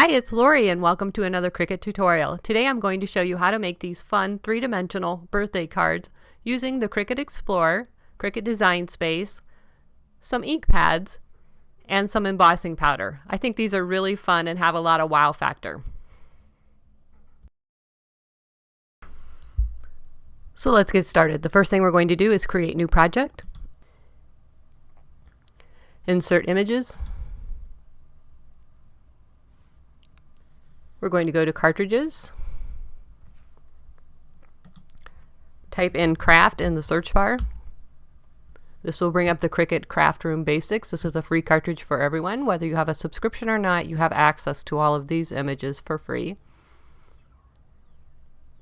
Hi, it's Lori and welcome to another Cricut tutorial. Today I'm going to show you how to make these fun three-dimensional birthday cards using the Cricut Explore, Cricut Design Space, some ink pads, and some embossing powder. I think these are really fun and have a lot of wow factor. So let's get started. The first thing we're going to do is create new project, insert images. We're going to go to cartridges, type in craft in the search bar. This will bring up the Cricut Craft Room Basics. This is a free cartridge for everyone. Whether you have a subscription or not, you have access to all of these images for free.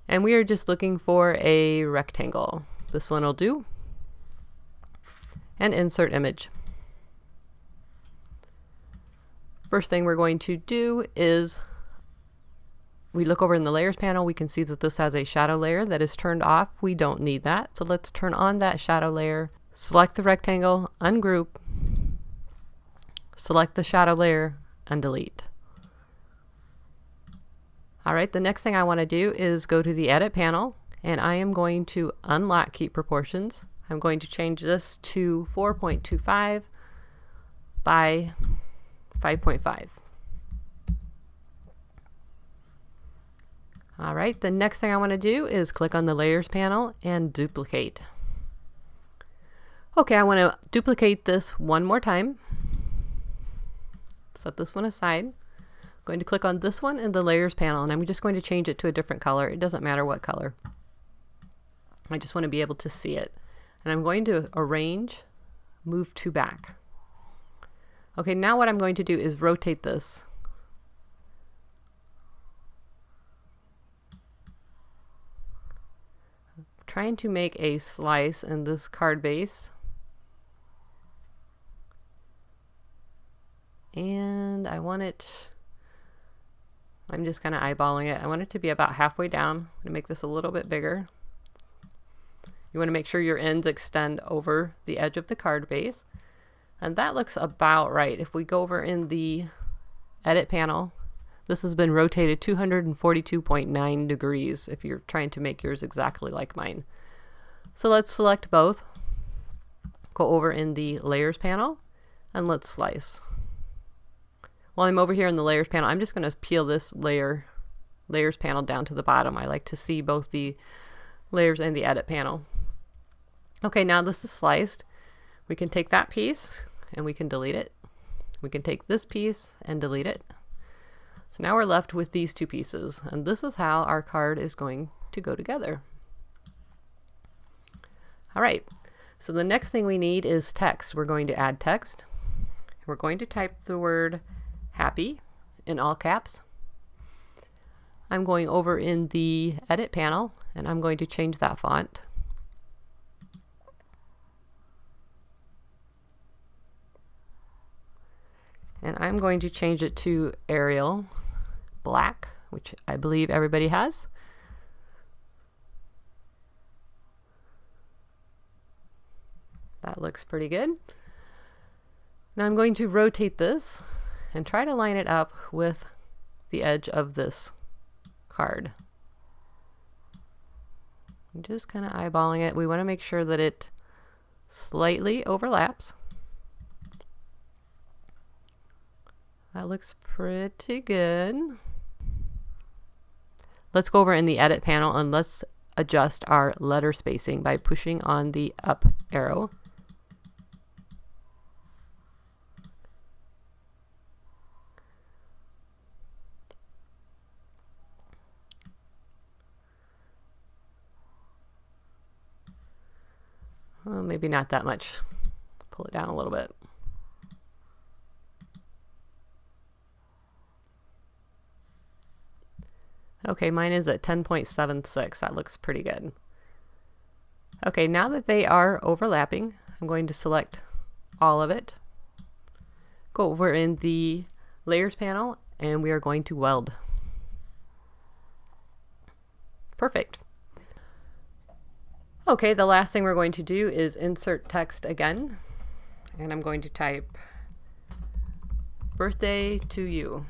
And we are just looking for a rectangle. This one will do. And insert image. First thing we're going to do is we look over in the layers panel, we can see that this has a shadow layer that is turned off. We don't need that. So let's turn on that shadow layer, select the rectangle, ungroup, select the shadow layer, and delete. All right, the next thing I want to do is go to the edit panel, and I am going to unlock Keep Proportions. I'm going to change this to 4.25 by 5.5. All right, the next thing I want to do is click on the layers panel and duplicate. Okay, I want to duplicate this one more time. Set this one aside. I'm going to click on this one in the layers panel, and I'm just going to change it to a different color. It doesn't matter what color. I just want to be able to see it. And I'm going to arrange, move to back. Okay, now what I'm going to do is rotate this. Trying to make a slice in this card base, and I want it, I'm just kind of eyeballing it. I want it to be about halfway down. I'm going to make this a little bit bigger. You want to make sure your ends extend over the edge of the card base, and that looks about right. If we go over in the edit panel, this has been rotated 242.9 degrees if you're trying to make yours exactly like mine. So let's select both, go over in the layers panel, and let's slice. While I'm over here in the layers panel, I'm just going to peel this layers panel down to the bottom. I like to see both the layers and the edit panel. Okay, now this is sliced. We can take that piece and we can delete it. We can take this piece and delete it. So now we're left with these two pieces, and this is how our card is going to go together. All right, so the next thing we need is text. We're going to add text. We're going to type the word happy in all caps. I'm going over in the edit panel, and I'm going to change that font. And I'm going to change it to Arial black, which I believe everybody has. That looks pretty good. Now I'm going to rotate this and try to line it up with the edge of this card. I'm just kind of eyeballing it. We want to make sure that it slightly overlaps. That looks pretty good. Let's go over in the edit panel and let's adjust our letter spacing by pushing on the up arrow. Well, maybe not that much. Pull it down a little bit. Okay, mine is at 10.76. That looks pretty good. Okay, now that they are overlapping, I'm going to select all of it. Go over in the layers panel, and we are going to weld. Perfect. Okay, the last thing we're going to do is insert text again, and I'm going to type birthday to you.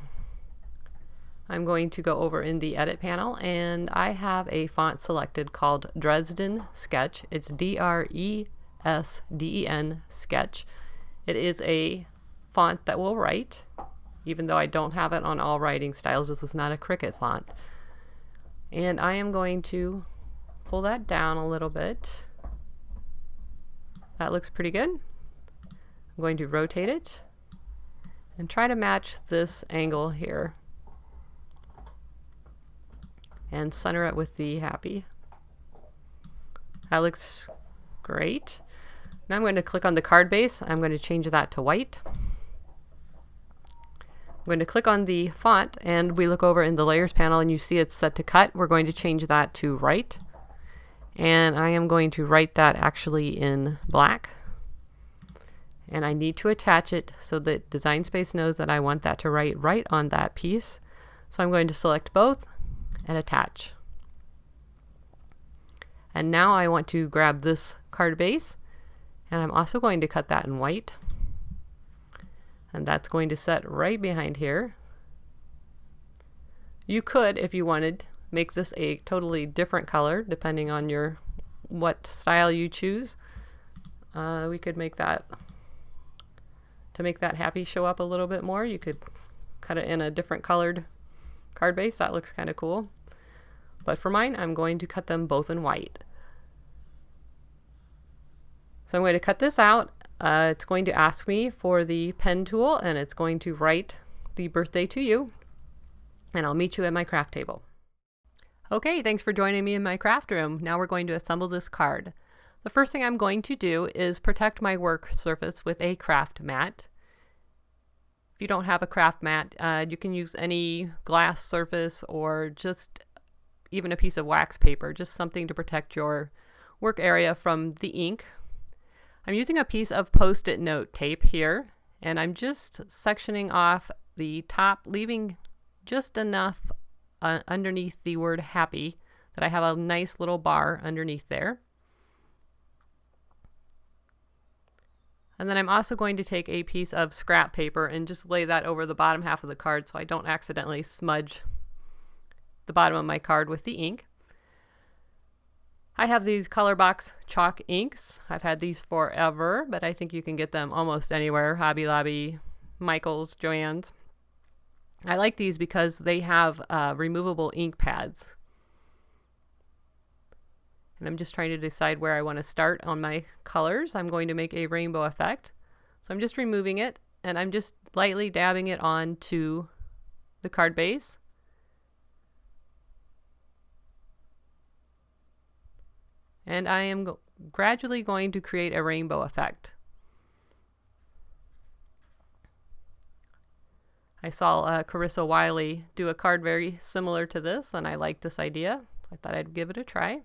I'm going to go over in the edit panel, and I have a font selected called Dresden Sketch. It's Dresden Sketch. It is a font that will write, even though I don't have it on all writing styles. This is not a Cricut font. And I am going to pull that down a little bit. That looks pretty good. I'm going to rotate it and try to match this angle here and center it with the happy. That looks great. Now I'm going to click on the card base. I'm going to change that to white. I'm going to click on the font, and we look over in the layers panel and you see it's set to cut. We're going to change that to write, and I am going to write that actually in black, and I need to attach it so that Design Space knows that I want that to write right on that piece. So I'm going to select both and attach. And now I want to grab this card base, and I'm also going to cut that in white, and that's going to set right behind here. You could, if you wanted, make this a totally different color depending on what style you choose. We could make that, to make that happy show up a little bit more, you could cut it in a different colored card base. That looks kind of cool. But for mine, I'm going to cut them both in white. So I'm going to cut this out. It's going to ask me for the pen tool, and it's going to write the birthday to you, and I'll meet you at my craft table. Okay, thanks for joining me in my craft room. Now we're going to assemble this card. The first thing I'm going to do is protect my work surface with a craft mat. If you don't have a craft mat, you can use any glass surface or just even a piece of wax paper, just something to protect your work area from the ink. I'm using a piece of Post-it note tape here, and I'm just sectioning off the top, leaving just enough underneath the word happy that I have a nice little bar underneath there. And then I'm also going to take a piece of scrap paper and just lay that over the bottom half of the card so I don't accidentally smudge the bottom of my card with the ink. I have these color box chalk inks. I've had these forever, but I think you can get them almost anywhere. Hobby Lobby, Michael's, Joann's. I like these because they have removable ink pads. And I'm just trying to decide where I want to start on my colors. I'm going to make a rainbow effect. So I'm just removing it, and I'm just lightly dabbing it onto the card base. And I am gradually going to create a rainbow effect. I saw Carissa Wiley do a card very similar to this, and I liked this idea, so I thought I'd give it a try.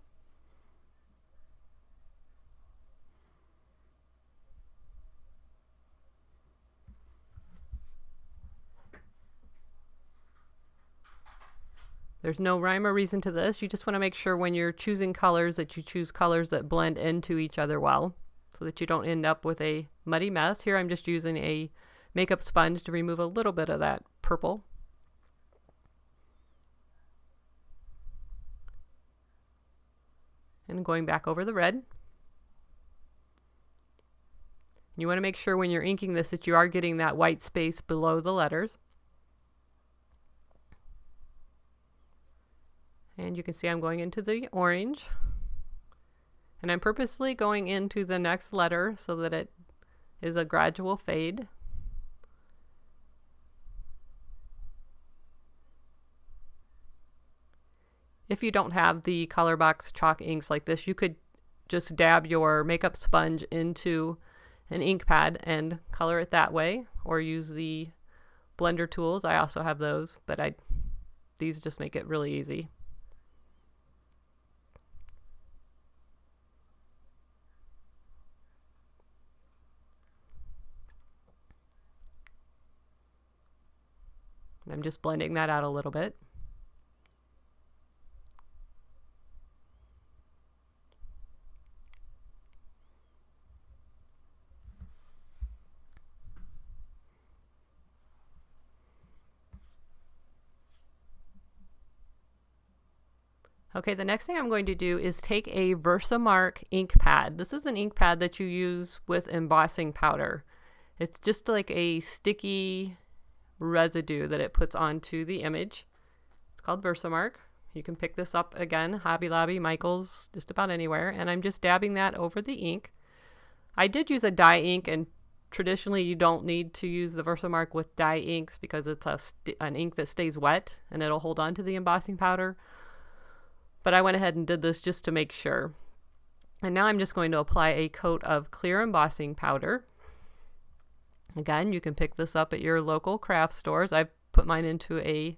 There's no rhyme or reason to this. You just want to make sure when you're choosing colors that you choose colors that blend into each other well, so that you don't end up with a muddy mess. Here I'm just using a makeup sponge to remove a little bit of that purple. And going back over the red. You want to make sure when you're inking this that you are getting that white space below the letters. And you can see I'm going into the orange. And I'm purposely going into the next letter so that it is a gradual fade. If you don't have the color box chalk inks like this, you could just dab your makeup sponge into an ink pad and color it that way, or use the blender tools. I also have those, but these just make it really easy. And I'm just blending that out a little bit. Okay, the next thing I'm going to do is take a Versamark ink pad. This is an ink pad that you use with embossing powder. It's just like a sticky residue that it puts onto the image. It's called Versamark. You can pick this up again, Hobby Lobby, Michael's, just about anywhere. And I'm just dabbing that over the ink. I did use a dye ink, and traditionally you don't need to use the Versamark with dye inks because it's an ink that stays wet and it'll hold on to the embossing powder. But I went ahead and did this just to make sure. And now I'm just going to apply a coat of clear embossing powder. Again, you can pick this up at your local craft stores. I've put mine into a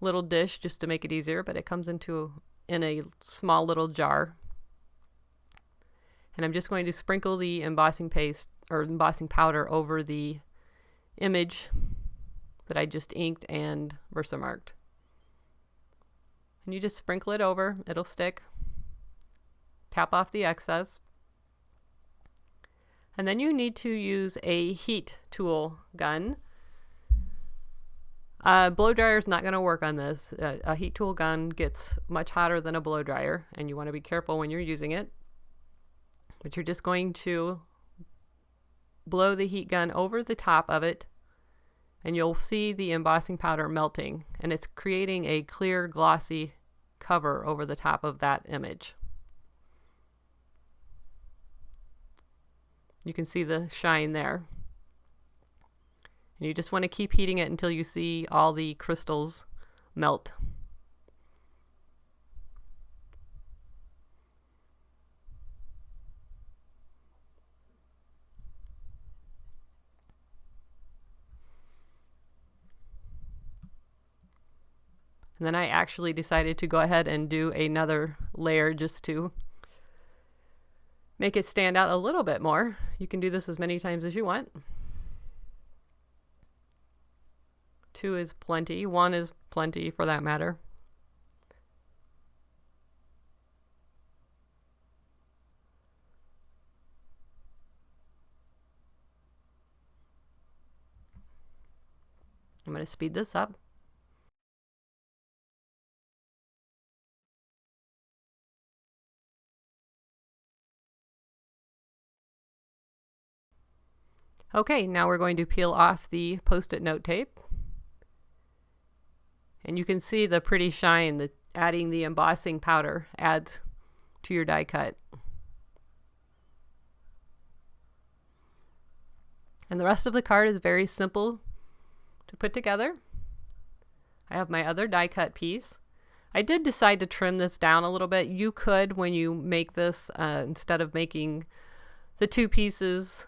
little dish just to make it easier, but it comes in a small little jar. And I'm just going to sprinkle the embossing paste or embossing powder over the image that I just inked and Versamarked. And you just sprinkle it over, it'll stick. Tap off the excess. And then you need to use a heat tool gun. Blow dryer is not going to work on this. A heat tool gun gets much hotter than a blow dryer, and you want to be careful when you're using it. But you're just going to blow the heat gun over the top of it, and you'll see the embossing powder melting, and it's creating a clear, glossy cover over the top of that image. You can see the shine there. And you just want to keep heating it until you see all the crystals melt. And then I actually decided to go ahead and do another layer just to make it stand out a little bit more. You can do this as many times as you want. 2 is plenty. 1 is plenty for that matter. I'm going to speed this up. Okay, now we're going to peel off the Post-it note tape. And you can see the pretty shine that adding the embossing powder adds to your die cut. And the rest of the card is very simple to put together. I have my other die cut piece. I did decide to trim this down a little bit. You could, when you make this, instead of making the 2 pieces,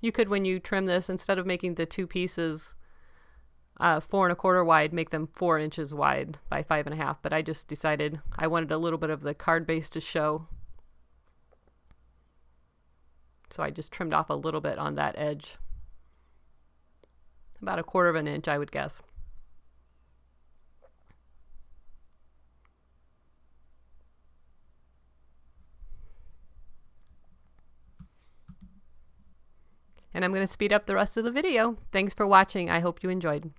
you could, when you trim this, instead of making the 2 pieces 4 1/4 wide, make them 4 inches wide by 5 1/2. But I just decided I wanted a little bit of the card base to show. So I just trimmed off a little bit on that edge. About 1/4 inch, I would guess. And I'm going to speed up the rest of the video. Thanks for watching. I hope you enjoyed.